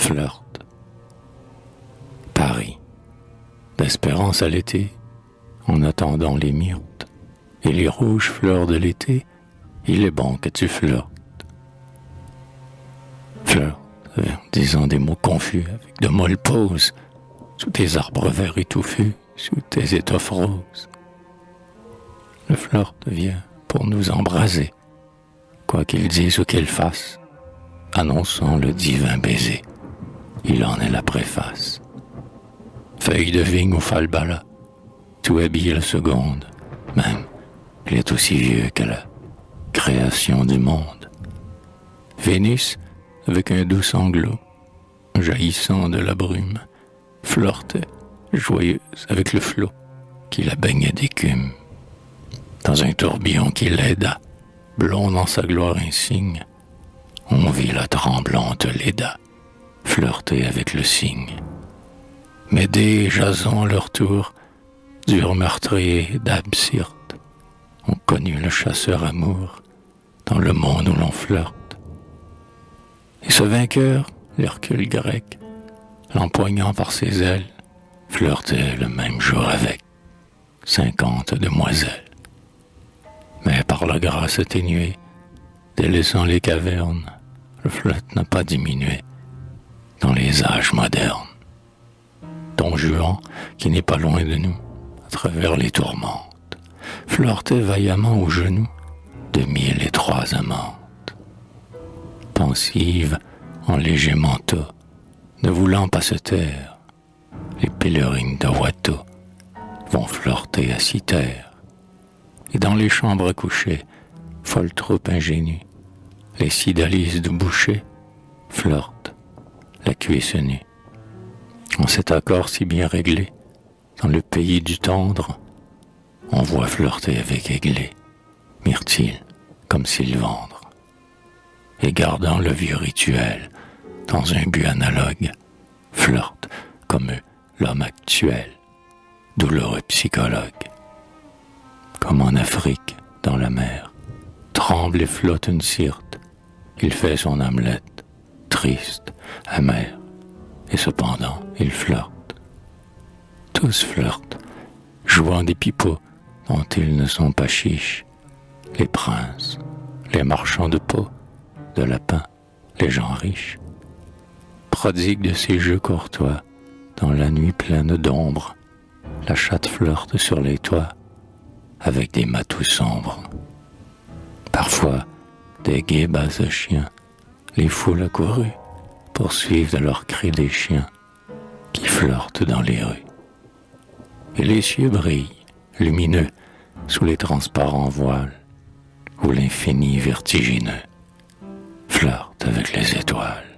Flirt. Paris. D'espérance à l'été, en attendant les myrtes et les rouges fleurs de l'été, il est bon que tu flirtes. Flirt, en disant des mots confus avec de molles pauses, sous tes arbres verts étouffus, sous tes étoffes roses. Le flirt vient pour nous embraser, quoi qu'il dise ou qu'il fasse, annonçant le divin baiser. Il en est la préface. Feuille de vigne ou falbala, tout habille la seconde, même il est aussi vieux que la création du monde. Vénus, avec un doux sanglot, jaillissant de la brume, flirtait, joyeuse, avec le flot qui la baignait d'écume. Dans un tourbillon qui l'aida, blond dans sa gloire insigne, on vit la tremblante Léda flirter avec le cygne. Médée et Jason, à leur tour, durent meurtriers d'Absyrte, ont connu le chasseur amour dans le monde où l'on flirte. Et ce vainqueur, l'Hercule grec, l'empoignant par ses ailes, flirtait le même jour avec 50 demoiselles. Mais par la grâce atténuée, délaissant les cavernes, le flirt n'a pas diminué dans les âges modernes. Don Juan, qui n'est pas loin de nous, à travers les tourmentes, flirtait vaillamment aux genoux de 1003 amantes. Pensive, en léger manteau, ne voulant pas se taire, les pèlerines de Watteau vont flirter à Cythère. Et dans les chambres à coucher, folles troupes ingénues, les Cydalises de boucher flirtent la cuisse nue. En cet accord si bien réglé, dans le pays du tendre, on voit flirter avec Aiglé, Myrtille, comme Sylvandre. Et gardant le vieux rituel, dans un but analogue, flirte comme eux l'homme actuel, douloureux psychologue. Comme en Afrique, dans la mer, tremble et flotte une Syrte, il fait son Hamlet, triste, amer, et cependant il flirte. Tous flirtent, jouant des pipeaux dont ils ne sont pas chiches, les princes, les marchands de peau, de lapins, les gens riches, prodiguent de ces jeux courtois, dans la nuit pleine d'ombre, la chatte flirte sur les toits, avec des matous sombres. Parfois, des gais bas de chiens, les foules accourues poursuivent de leurs cris des chiens qui flirtent dans les rues. Et les cieux brillent, lumineux, sous les transparents voiles, où l'infini vertigineux flirte avec les étoiles.